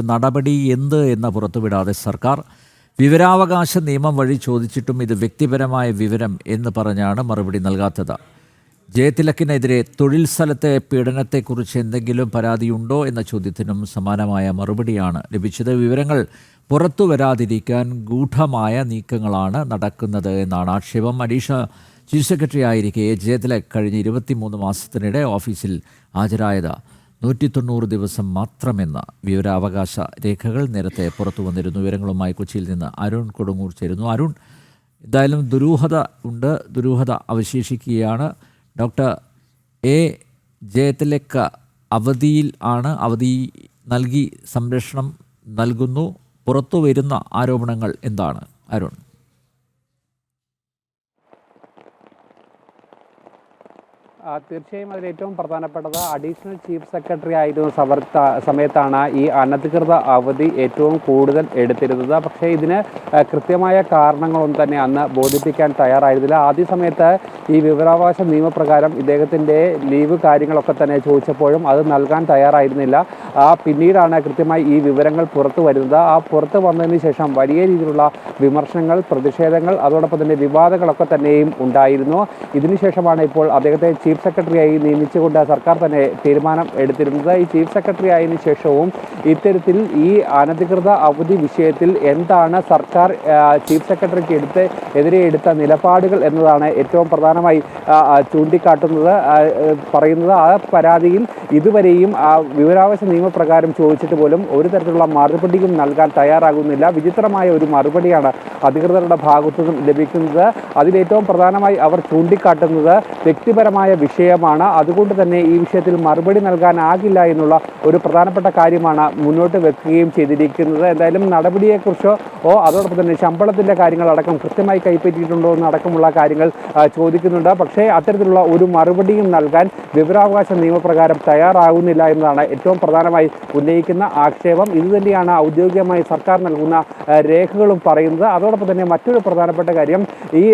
നടപടി എന്ത് എന്ന് പുറത്തുവിടാതെ സർക്കാർ വിവരാവകാശ നിയമം വഴി ചോദിച്ചിട്ടും ഇത് വ്യക്തിപരമായ വിവരം എന്ന് പറഞ്ഞാണ് മറുപടി നൽകാത്തത്. ജയതിലകിനെതിരെ തൊഴിൽ സ്ഥലത്തെ പീഡനത്തെക്കുറിച്ച് എന്തെങ്കിലും പരാതിയുണ്ടോ എന്ന ചോദ്യത്തിനും സമാനമായ മറുപടിയാണ് ലഭിച്ചത്. വിവരങ്ങൾ പുറത്തു വരാതിരിക്കാൻ ഗൂഢമായ നീക്കങ്ങളാണ് നടക്കുന്നത് എന്നാണ് ആക്ഷേപം. അഡീഷണൽ ചീഫ് സെക്രട്ടറി ആയിരിക്കെ ജയതിലക് കഴിഞ്ഞ 23 മാസത്തിനിടെ ഓഫീസിൽ ഹാജരായത് 190 ദിവസം മാത്രമെന്ന് വിവരാവകാശ രേഖകൾ നേരത്തെ പുറത്തു വന്നിരുന്നു. വിവരങ്ങളുമായി കൊച്ചിയിൽ നിന്ന് അരുൺ കൊടുങ്ങൂർ ചേരുന്നു. അരുൺ, എന്തായാലും ദുരൂഹത അവശേഷിക്കുകയാണ്. ഡോക്ടർ എ ജയതിലക് അവധി നൽകി സംരക്ഷണം നൽകുന്നു. പുറത്തു വരുന്ന ആരോപണങ്ങൾ എന്താണ് അരുൺ? തീർച്ചയായും അതിൽ ഏറ്റവും പ്രധാനപ്പെട്ടത് അഡീഷണൽ ചീഫ് സെക്രട്ടറി ആയിരുന്ന സമയത്താണ് ഈ അനധികൃത അവധി ഏറ്റവും കൂടുതൽ എടുത്തിരുന്നത്. പക്ഷേ ഇതിന് കൃത്യമായ കാരണങ്ങളൊന്നും തന്നെ അന്ന് ബോധിപ്പിക്കാൻ തയ്യാറായിരുന്നില്ല. ആദ്യ സമയത്ത് ഈ വിവരാവകാശ നിയമപ്രകാരം ഇദ്ദേഹത്തിൻ്റെ ലീവ് കാര്യങ്ങളൊക്കെ തന്നെ ചോദിച്ചപ്പോഴും അത് നൽകാൻ തയ്യാറായിരുന്നില്ല. പിന്നീടാണ് കൃത്യമായി ഈ വിവരങ്ങൾ പുറത്തു വരുന്നത്. പുറത്തു വന്നതിന് ശേഷം വലിയ രീതിയിലുള്ള വിമർശനങ്ങൾ, പ്രതിഷേധങ്ങൾ, അതോടൊപ്പം തന്നെ വിവാദങ്ങളൊക്കെ തന്നെയും ഉണ്ടായിരുന്നു. ഇതിനുശേഷമാണ് ഇപ്പോൾ അദ്ദേഹത്തെ ചീഫ് സെക്രട്ടറിയായി നിയമിച്ചുകൊണ്ട് സർക്കാർ തന്നെ തീരുമാനം എടുത്തിരുന്നത്. ഈ ചീഫ് സെക്രട്ടറി ആയതിനു ശേഷവും ഇത്തരത്തിൽ ഈ അനധികൃത അവധി വിഷയത്തിൽ എന്താണ് സർക്കാർ ചീഫ് സെക്രട്ടറിക്ക് എതിരെ എടുത്ത നിലപാടുകൾ എന്നതാണ് ഏറ്റവും പ്രധാനമായി ചൂണ്ടിക്കാട്ടുന്നത്. പറയുന്നത് ആ പരാതിയിൽ ഇതുവരെയും വിവരാവകാശ നിയമപ്രകാരം ചോദിച്ചിട്ട് പോലും ഒരു തരത്തിലുള്ള മറുപടിയും നൽകാൻ തയ്യാറാകുന്നില്ല. വിചിത്രമായ ഒരു മറുപടിയാണ് അധികൃതരുടെ ഭാഗത്തു നിന്നും ലഭിക്കുന്നത്. അതിലേറ്റവും പ്രധാനമായി അവർ ചൂണ്ടിക്കാട്ടുന്നത് വ്യക്തിപരമായ വിഷയമാണ്. അതുകൊണ്ട് തന്നെ ഈ വിഷയത്തിൽ മറുപടി നൽകാനാകില്ല എന്നുള്ള ഒരു പ്രധാനപ്പെട്ട കാര്യമാണ് മുന്നോട്ട് വെക്കുകയും ചെയ്തിരിക്കുന്നത്. എന്തായാലും നടപടിയെക്കുറിച്ചോ അതോടൊപ്പം തന്നെ ശമ്പളത്തിൻ്റെ കാര്യങ്ങളടക്കം കൃത്യമായി കൈപ്പറ്റിയിട്ടുണ്ടോ എന്നടക്കമുള്ള കാര്യങ്ങൾ ചോദിക്കുന്നുണ്ട്. പക്ഷേ അത്തരത്തിലുള്ള ഒരു മറുപടിയും നൽകാൻ വിവരാവകാശ നിയമപ്രകാരം തയ്യാറാകുന്നില്ല എന്നതാണ് ഏറ്റവും പ്രധാനമായി ഉന്നയിക്കുന്ന ആക്ഷേപം. ഇതുതന്നെയാണ് ഔദ്യോഗികമായി സർക്കാർ നൽകുന്ന രേഖകളും പറയുന്നത്. അതോടൊപ്പം തന്നെ മറ്റൊരു പ്രധാനപ്പെട്ട കാര്യം, ഈ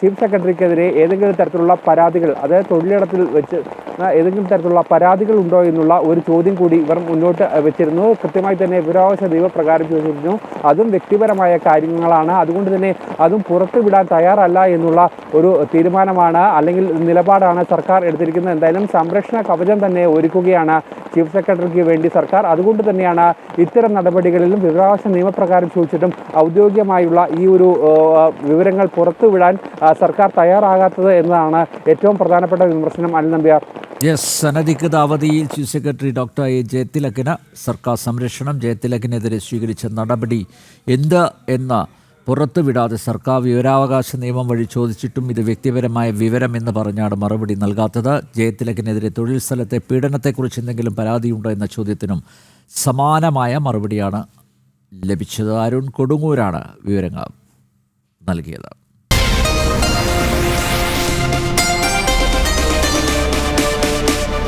ചീഫ് സെക്രട്ടറിക്കെതിരെ ഏതെങ്കിലും തരത്തിലുള്ള പരാതികൾ, അതായത് തൊഴിലിടത്തിൽ വെച്ച് ഏതെങ്കിലും തരത്തിലുള്ള പരാതികൾ ഉണ്ടോ എന്നുള്ള ഒരു ചോദ്യം കൂടി ഇവർ മുന്നോട്ട് വെച്ചിരുന്നു. കൃത്യമായി തന്നെ വിവരാവകാശ നിയമപ്രകാരം ചോദിച്ചിരുന്നു. അതും വ്യക്തിപരമായ കാര്യങ്ങളാണ്. അതുകൊണ്ട് തന്നെ അതും പുറത്തുവിടാൻ തയ്യാറല്ല എന്നുള്ള ഒരു തീരുമാനമാണ് അല്ലെങ്കിൽ നിലപാടാണ് സർക്കാർ എടുത്തിരിക്കുന്നത്. എന്തായാലും സംരക്ഷണ കവചം തന്നെ ഒരുക്കുകയാണ് ചീഫ് സെക്രട്ടറിക്ക് വേണ്ടി സർക്കാർ. അതുകൊണ്ട് തന്നെയാണ് ഇത്തരം നടപടികളിലും വിവരാവകാശ നിയമപ്രകാരം ചോദിച്ചിട്ടും ഔദ്യോഗികമായുള്ള ഈ ഒരു വിവരങ്ങൾ പുറത്തുവിടാൻ സർക്കാർ തയ്യാറാകാത്തത് എന്നതാണ് ഏറ്റവും പ്രധാനപ്പെട്ട വിമർശനം. അനിൽ നമ്പ്യാർ. അനധികൃത അവധിയിൽ ചീഫ് സെക്രട്ടറി ഡോക്ടർ എ ജയതിലകിന് സർക്കാർ സംരക്ഷണം. ജയതിലകിനെതിരെ സ്വീകരിച്ച നടപടി എന്ത് എന്ന് പുറത്തുവിടാതെ സർക്കാർ വിവരാവകാശ നിയമം വഴി ചോദിച്ചിട്ടും ഇത് വ്യക്തിപരമായ വിവരം എന്ന് പറഞ്ഞാണ് മറുപടി നൽകാത്തത്. ജയതിലകിനെതിരെ തൊഴിൽ സ്ഥലത്തെ പീഡനത്തെക്കുറിച്ച് എന്തെങ്കിലും പരാതിയുണ്ടോ എന്ന ചോദ്യത്തിനും സമാനമായ മറുപടിയാണ് ലഭിച്ചത്. അരുൺ കൊടുങ്ങൂരാണ് വിവരങ്ങൾ നൽകിയത്.